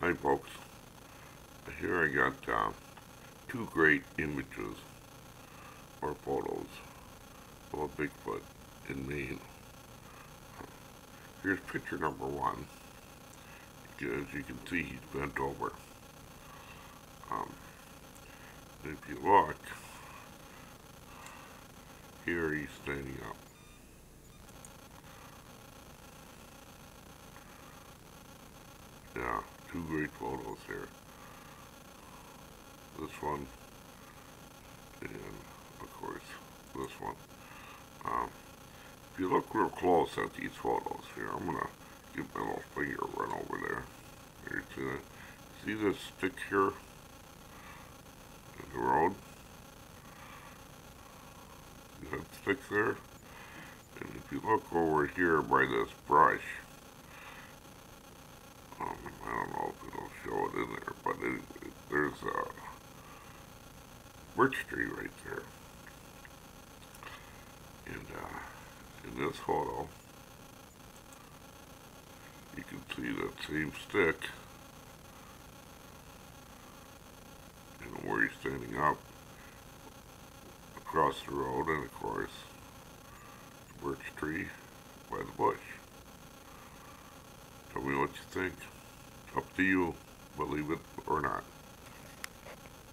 Hi folks, here I got two great images or photos of a Bigfoot in Maine. Here's picture number one. As you can see, he's bent over. Um, if you look, here he's standing up. Yeah, two great photos here. This one, and of course, this one. Um, if you look real close at these photos here, I'm gonna give my little finger run over there. There, see that? See this stick here in the road? See that stick there? And if you look over here by this brush, I don't know if it'll show it in there, but there's a birch tree right there. And in this photo, you can see that same stick, and where he's standing up across the road, and of course, the birch tree by the bush. Tell me what you think. Up to you, believe it or not.